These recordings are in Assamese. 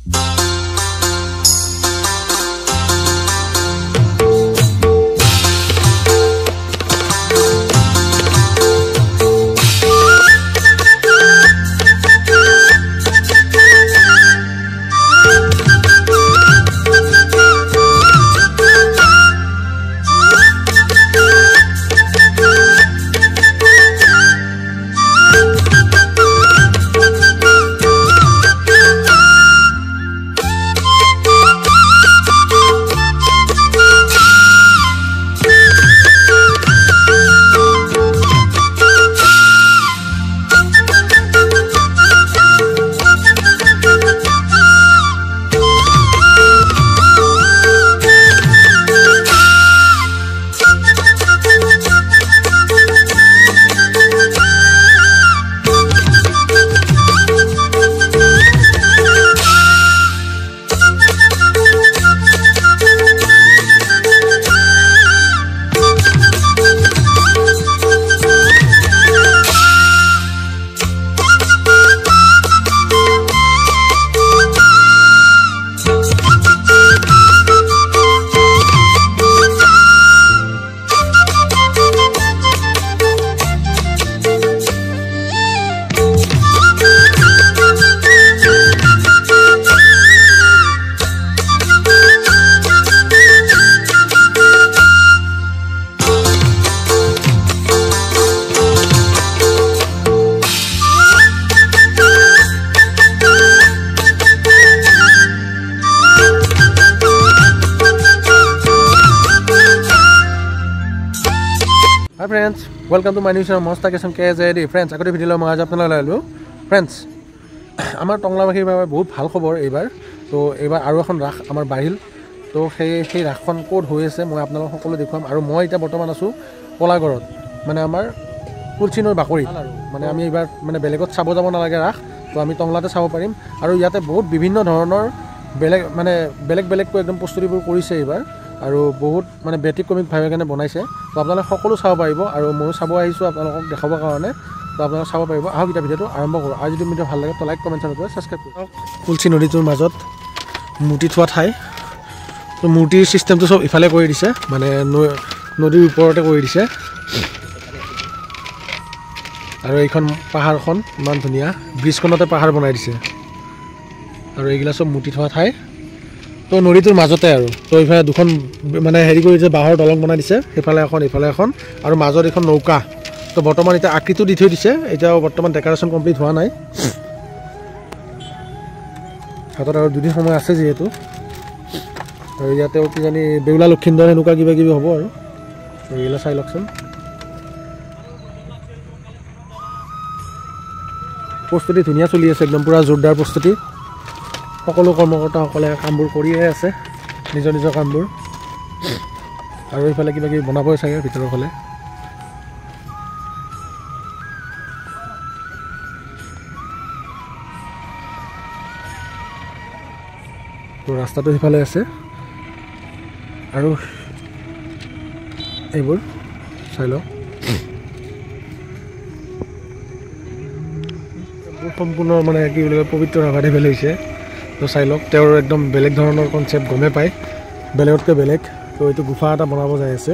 Hi friends, welcome to my new channel Monster Vacation KZD. Friends, আগতে ভিডিঅ' মই আজ আপোনালোক লাইলো friends আমাৰ টংলাবাসীৰ বাবে বহুত ভাল খবৰ এইবাৰ তো এইবাৰ আৰু এখন ৰাস আমাৰ বাহিল তো সেই ৰাসখন কোড হৈ আছে মই আপোনালোক সকলো দেখুৱাম আৰু মই এটা বৰ্তমান আছো পলাগড়ত মানে আমাৰ কুলচিনৰ বাকৰি মানে আমি এইবাৰ মানে বেলেগত চাব যাব নালাগে ৰাস তো আমি টংলাতে চাব পাৰিম আৰু ইয়াতে বহুত বিভিন্ন ধৰণৰ বেলেগকৈ একদম প্ৰস্তুতিবোৰ কৰিছে এইবাৰ আৰু বহুত মানে বেটিক কমিক ভাবে কেনে বনাইছে তো আপোনালোক সকলো চাব পাৰিব আৰু মই চাব আহিছো আপোনালোকক দেখাবৰ কাৰণে তো আপোনালোক চাব পাৰিব আহক এটা ভিডিঅটো আৰম্ভ কৰো আজি যদি ভিডিঅ ভাল লাগে তো লাইক কমেন্ট আৰু সাবস্ক্ৰাইব কৰক কুলচি নদীটোৰ মাজত মূৰ্তি থোৱা ঠাই তো মূৰ্তিৰ সিস্টেমটো সব ইফালে কৰি দিছে মানে নদীৰ ওপৰতে কৰি দিছে আৰু এইখন পাহাৰখন ইমান ধুনীয়া ব্ৰিজখনতে পাহাৰ বনাই দিছে আৰু এইগিলা সব মূৰ্তি থোৱা ঠাই তো নদীটোৰ মাজতে আৰু তো ইফালে দুখন মানে হেৰি কৰি যে বাহৰ দলং বনাই দিছে ইফালে এখন আৰু মাজত এখন নৌকা তো বৰ্তমান এটা আকৃতি দি থৈ দিছে এতিয়াও বৰ্তমান ডেকোৰেশন কমপ্লিট হোৱা নাই হাতত আৰু দুদিন সময় আছে যেহেতু আৰু ইয়াতেও কি জানি বেউলা লক্ষিন্দৰ হেনুকা কিবা কিবি হ'ব আৰু এইলা চাই লকচোন প্ৰস্তুতি ধুনীয়া চলি আছে একদম পুৰা জোৰদাৰ প্ৰস্তুতি সকলো কৰ্মকৰ্তাসকলে কামবোৰ কৰিয়ে আছে নিজৰ কামবোৰ আৰু ইফালে কিবা কিবি বনাবই চাগে ভিতৰৰ ফালে তো ৰাস্তাটো ইফালে আছে আৰু এইবোৰ চাই লওক সম্পূৰ্ণ মানে কি বুলি কয় পবিত্ৰ ৰাভাতে বেলে হৈছে তো চাই লওক তেওঁৰ একদম বেলেগ ধৰণৰ কনসেপ্ট গমে পায় বেলেগতকৈ বেলেগ তো এইটো গুফা এটা বনাব যায় আছে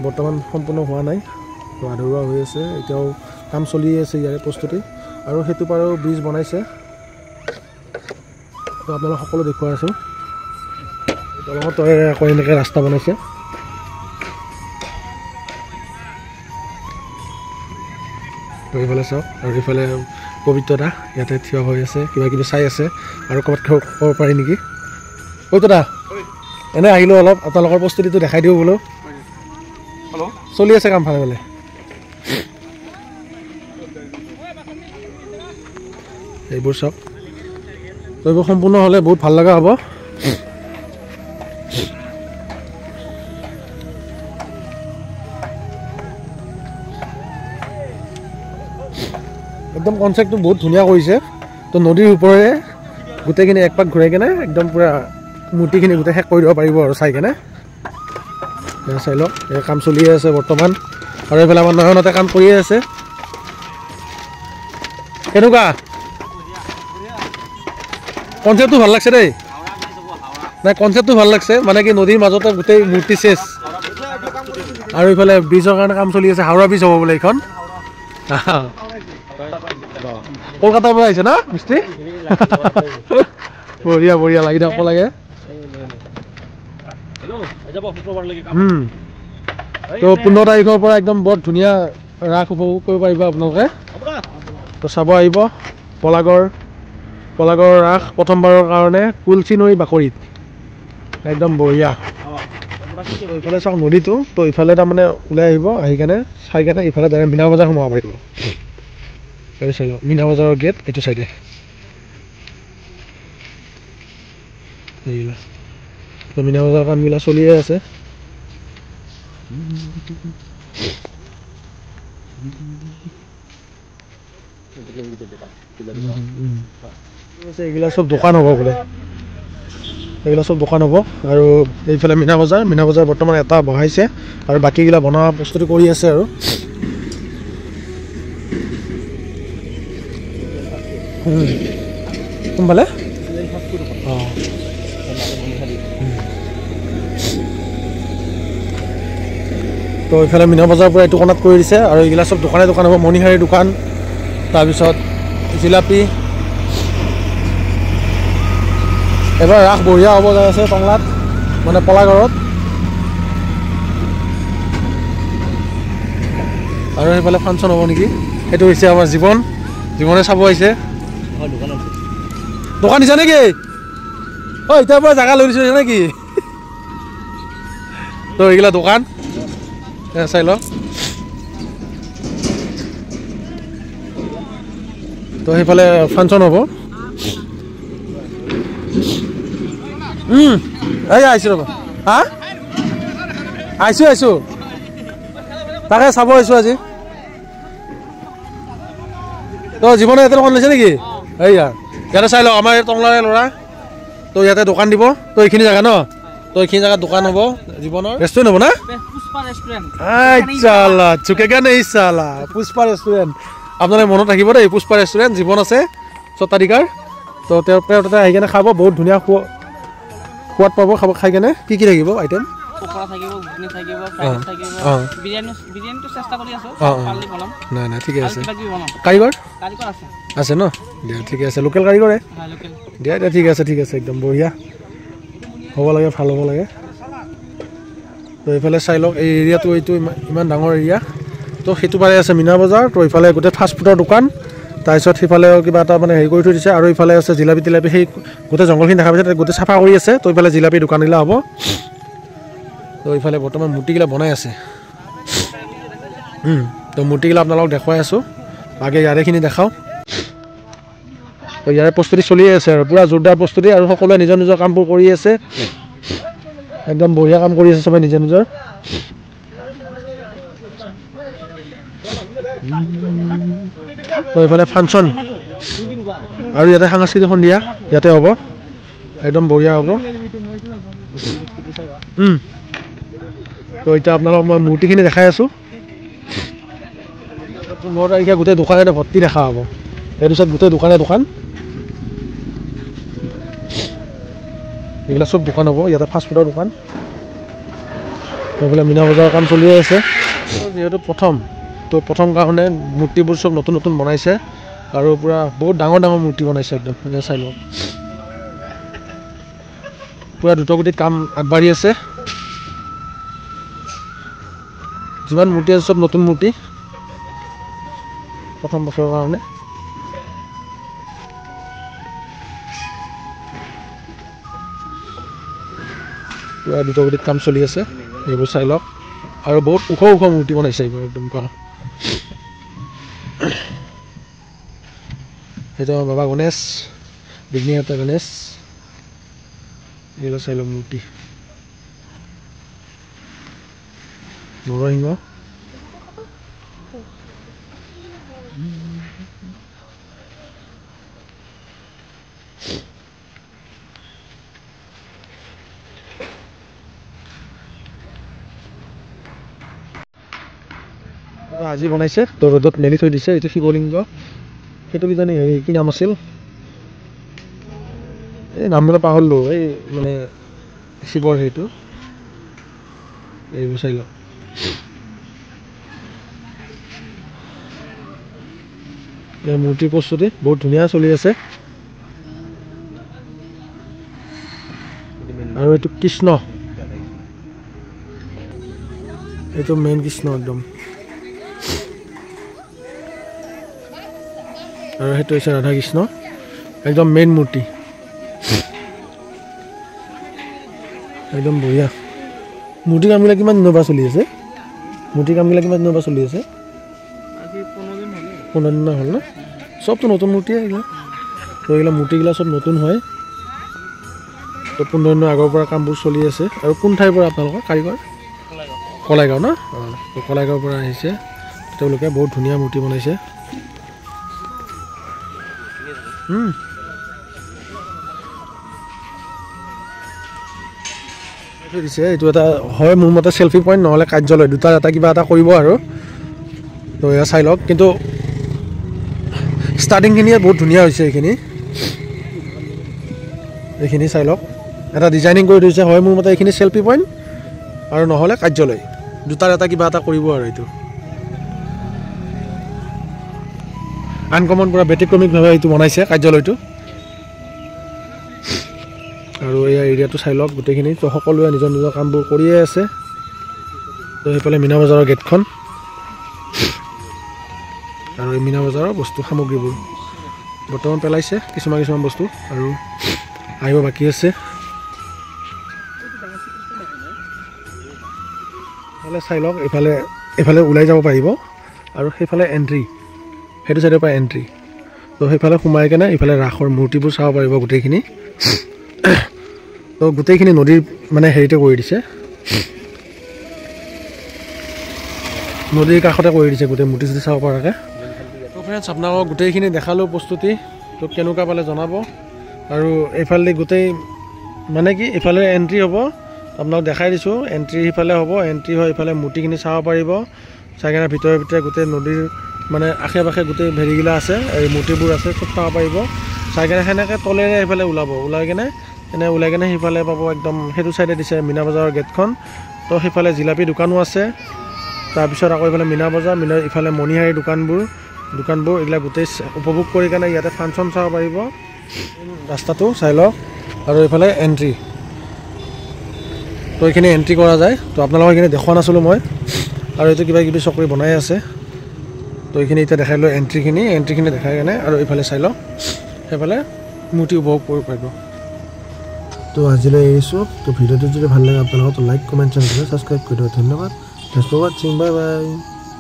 বৰ্তমান সম্পূৰ্ণ হোৱা নাই তো আধৰুৱা হৈ আছে এতিয়াও কাম চলি আছে ইয়াৰে প্ৰস্তুতি আৰু হেতু পাৰো ব্ৰিজ বনাইছে তো আপোনালোক সকলো দেখুৱাই আছো দলঙৰ তলেৰে আকৌ এনেকৈ ৰাস্তা বনাইছে তো এইফালে চাওক আৰু এইফালে পবিত্ৰতা ইয়াতে থিয় হৈ আছে কিবা কিবি চাই আছে আৰু ক'ৰবাত ক'ব পাৰি নেকি পবিত্ৰতা এনে আহিলোঁ অলপ আপোনালোকৰ প্ৰস্তুতিটো দেখাই দিওঁ বোলো হেল্ল' চলি আছে কাম ভালে এইবোৰ চাওক তো এইবোৰ সম্পূৰ্ণ হ'লে বহুত ভাল লগা হ'ব একদম কনসেপ্টটো বহুত ধুনীয়া কৰিছে তো নদীৰ ওপৰেৰে গোটেইখিনি এক পাক ঘূৰাই কেনে একদম পুৰা মূৰ্তিখিনি গোটেই শেষ কৰি দিব পাৰিব আৰু চাই কেনে চাই লওক এই কাম চলিয়ে আছে বৰ্তমান আৰু এইফালে আমাৰ নয়নতে কাম কৰিয়ে আছে কেনেকুৱা কনচেপ্টটো ভাল লাগছে দেই নাই কনচেপ্টটো ভাল লাগছে মানে কি নদীৰ মাজতে গোটেই মূৰ্তি চেচ আৰু ইফালে ব্ৰিজৰ কাৰণে কাম চলি আছে হাওৰা ব্ৰিজ হ'ব বোলে এইখন কলকাতাৰ পৰা আহিছে না মিস্ত্ৰী বঢ়িয়া বঢ়িয়া লাগি থাকিব লাগে তো 15 তাৰিখৰ পৰা একদম বৰ ধুনীয়া ৰাস উপভোগ কৰিব পাৰিব আপোনালোকে তো চাব আহিব পলাগৰ ৰাস প্ৰথমবাৰৰ কাৰণে কুলচি নৈ বাকৰিত একদম বঢ়িয়া ইফালে চাওক নদীটো তো ইফালে তাৰমানে ওলাই আহিব আহি কেনে চাই কেনে ইফালে ডাইৰেক্ট মীনা বজাৰ সোমাব পাৰিব এইটো চাই লওক মীনা বজাৰৰ গেট এইটো চাইডে তো মীনা বজাৰৰ কামবিলাক চলিয়ে আছে এইগিলা চব দোকান হ'ব বোলে এইগিলা চব দোকান হ'ব আৰু এইফালে মীনা বজাৰ বৰ্তমান এটা বহাইছে আৰু বাকীগিলা বনোৱা প্ৰস্তুতি কৰি আছে আৰু কোনফালে অঁ তো এইফালে মীনা বজাৰৰ পৰা এইটো কণাত কৰি দিছে আৰু এইগিলা চব দোকান হ'ব মণিহাৰীৰ দোকান তাৰপিছত জিলাপি এবাৰ ৰাস বঢ়িয়া হ'ব যাই আছে টংলাত মানে পলাগড়ত আৰু সেইফালে ফাংচন হ'ব নেকি সেইটো হৈছে আমাৰ জীৱনে চাব আহিছে দোকান দিছা নেকি ঐ এতিয়াৰ পৰা জাগা লৈ দিছে নেকি তো এইগিলা দোকান চাই ল তো সেইফালে ফাংচন হ'ব এই আহিছোঁ ৰ'বা হা আহিছোঁ তাকে চাব আহিছোঁ আজি তো জীৱনে ইয়াতে দোকান লৈছে নেকি এইয়া ইয়াতে চাই লওক আমাৰ টংলাৰে ল'ৰা তো ইয়াতে দোকান দিব তো এইখিনি জেগা ন তো এইখিনি জেগাত দোকান হ'ব জীৱনৰ ৰেষ্টুৰেণ্ট হ'ব না চালা চুকেগা নেই চালা পুষ্পা ৰেষ্টুৰেণ্ট আপোনালোকে মনত ৰাখিব দেই পুষ্পা ৰেষ্টুৰেণ্ট জীৱন আছে 7 তাৰিখৰ তো তেওঁ তাতে আহি কেনে খাব বহুত ধুনীয়া সোৱাদ পাব খাই কেনে কি থাকিব আইটেম নাই ঠিকে আছে কাৰিকৰ আছে ন দিয়া ঠিকে আছে লোকেল কাৰিকৰে দিয়া ঠিক আছে একদম বঢ়িয়া হ'ব লাগে ভাল হ'ব লাগে তো এইফালে চাই লওক এই এৰিয়াটো এইটো ইমান ডাঙৰ এৰিয়া তো সেইটো পাৰে আছে মীনা বজাৰ তো ইফালে গোটেই ফাষ্টফুডৰ দোকান তাৰপিছত সিফালেও কিবা এটা মানে হেৰি কৰি থৈ দিছে আৰু ইফালে আছে জিলাপি তিলাপি সেই গোটেই জংঘলখিনি দেখা পাইছে গোটেই চাফা কৰি আছে তো ইফালে জিলাপি দোকানগিলা হ'ব তো ইফালে বৰ্তমান মূৰ্তিগিলা বনাই আছে তো মূৰ্তিগিলা আপোনালোকক দেখুৱাই আছোঁ আগে ইয়াৰেখিনি দেখাওঁ তো ইয়াৰে প্ৰস্তুতি চলিয়ে আছে আৰু পূৰা জোৰদাৰ প্ৰস্তুতি আৰু সকলোৱে নিজৰ কামবোৰ কৰি আছে একদম বঢ়িয়া কাম কৰি আছে সবাই নিজৰ তো এইফালে ফাংচন আৰু ইয়াতে সাংস্কৃতিক সন্ধিয়া ইয়াতে হ'ব একদম বঢ়িয়া হ'ব তো এতিয়া আপোনালোকক মই মূৰ্তিখিনি দেখাই আছোঁ 15 তাৰিখে গোটেই দোকানতে ভৰ্তি দেখা হ'ব এই পিছত গোটেই দোকান এইবিলাক চব দোকান হ'ব ইয়াতে ফাষ্টফুডৰ দোকান এইফালে মীনা বজাৰৰ কাম চলিয়ে আছে যিহেতু প্ৰথম কাৰণে মূৰ্তিবোৰ চব নতুন বনাইছে আৰু পূৰা বহুত ডাঙৰ মূৰ্তি বনাইছে একদম চাই লওক পূৰা দ্ৰুতগতিত কাম আগবাঢ়ি আছে যিমান মূৰ্তি আছে চব নতুন মূৰ্তি প্ৰথম বছৰৰ কাৰণে পূৰা দ্ৰুতগতিত কাম চলি আছে এইবোৰ চাই লওক আৰু বহুত ওখ মূৰ্তি বনাইছে এইবোৰ একদম সেইটো বাবা গণেশ বিঘ্নিহৰ্তা গণেশ এইবোৰ চাই লওক মূৰ্তি নৰসিংহ আজি বনাইছে তো ৰ'দত মেলি থৈ দিছে এইটো শিৱলিংগ সেইটো কিজানি হেৰি কি নাম আছিল এই নামবিলাক পাহৰিলোঁ এই মানে শিৱৰ সেইটো এইবোৰ চাই লওক মূৰ্তি প্ৰস্তুতি বহুত ধুনীয়া চলি আছে আৰু এইটো কৃষ্ণ এইটো মেইন কৃষ্ণ একদম আৰু সেইটো হৈছে ৰাধা কৃষ্ণ একদম মেইন মূৰ্তি একদম বঢ়িয়া মূৰ্তি কামবিলাক কিমান দিনৰ পৰা চলি আছে মূৰ্তি কামবিলাক কিমান দিনৰ পৰা চলি আছে আজি 15 দিন হ'ল না চবতো নতুন মূৰ্তি আহিলে তো এইগিলা মূৰ্তিগিলা চব নতুন হয় তো 15 দিনৰ আগৰ পৰা কামবোৰ চলি আছে আৰু কোন ঠাইৰ পৰা আপোনালোকৰ কাৰিকৰ কলাইগাঁও না তো কলাইগাঁৱৰ পৰা আহিছে তেওঁলোকে বহুত ধুনীয়া মূৰ্তি বনাইছে দিছে এইটো এটা হয় মোৰ মতে সেলফি পইণ্ট নহ'লে কাৰ্যালয় দুটাৰ এটা কিবা এটা কৰিব আৰু তো এয়া চাই লওক কিন্তু ষ্টাৰ্টিংখিনিয়ে বহুত ধুনীয়া হৈছে এইখিনি চাই লওক এটা ডিজাইনিং কৰি দিছে হয় মোৰ মতে এইখিনি সেলফি পইণ্ট আৰু নহ'লে কাৰ্যালয় দুটাৰ এটা কিবা এটা কৰিব আৰু এইটো আনকমন পুৰা ব্যতিক্ৰমিকভাৱে এইটো বনাইছে কাৰ্যালয়টো আৰু এই এৰিয়াটো চাই লওক গোটেইখিনি তো সকলোৱে নিজৰ নিজৰ কামবোৰ কৰিয়ে আছে তো সেইফালে মীনা বজাৰৰ গেটখন আৰু এই মীনা বজাৰৰ বস্তু সামগ্ৰীবোৰ বৰ্তমান পেলাইছে কিছুমান বস্তু আৰু আহিব বাকী আছে এইফালে চাই লওক এইফালে ওলাই যাব পাৰিব আৰু সেইফালে এণ্ট্ৰি সেইটো চাইডৰ পৰা এণ্ট্ৰি তো সেইফালে সোমাই কেনে এইফালে ৰাসৰ মূৰ্তিবোৰ চাব পাৰিব গোটেইখিনি তো গোটেইখিনি নদীৰ মানে হেৰিতে কৰি দিছে নদীৰ কাষতে কৰি দিছে গোটেই মূৰ্তি চুটি চাব পৰাকৈ তো ফ্ৰেণ্ডছ আপোনালোকক গোটেইখিনি দেখালোঁ প্ৰস্তুতি তো কেনেকুৱা পালে জনাব আৰু এইফালে গোটেই মানে কি এইফালে এণ্ট্ৰি হ'ব আপোনালোক দেখাই দিছোঁ এণ্ট্ৰি সিফালে হ'ব এণ্ট্ৰি হৈ এইফালে মূৰ্তিখিনি চাব পাৰিব চাই কিনে ভিতৰে গোটেই নদীৰ মানে আশে পাশে গোটেই হেৰিগিলা আছে এই মূৰ্তিবোৰ আছে চব চাব পাৰিব চাই কিনে সেনেকৈ তলেৰে এইফালে ওলাই কিনে সিফালে পাব একদম সেইটো চাইডে দিছে মীনা বজাৰৰ গেটখন তো সেইফালে জিলাপি দোকানো আছে তাৰপিছত আকৌ এইফালে মীনা বজাৰ ইফালে মণিহাৰী দোকানবোৰ এইবিলাক গোটেই উপভোগ কৰি কেনে ইয়াতে ফাংচন চাব পাৰিব ৰাস্তাটো চাই লওক আৰু এইফালে এণ্ট্ৰি তো এইখিনি এণ্ট্ৰি কৰা যায় তো আপোনালোকক এইখিনি দেখুৱা নাছিলোঁ মই আৰু এইটো কিবা কিবি চকৰি বনাই আছে তো এইখিনি এতিয়া দেখাই লওঁ এণ্ট্ৰিখিনি দেখাই কেনে আৰু এইফালে চাই লওক সেইফালে মূৰ্তি উপভোগ কৰিব পাৰিব তো আজিলৈ এৰিছোঁ তো ভিডিঅ'টো যদি ভাল লাগে আপোনালোকক লাইক কমেণ্ট চেনেল ছাবস্ক্ৰাইব কৰি দিব ধন্যবাদ থ্যাংকস ফৰ ৱাচিং বাই বাই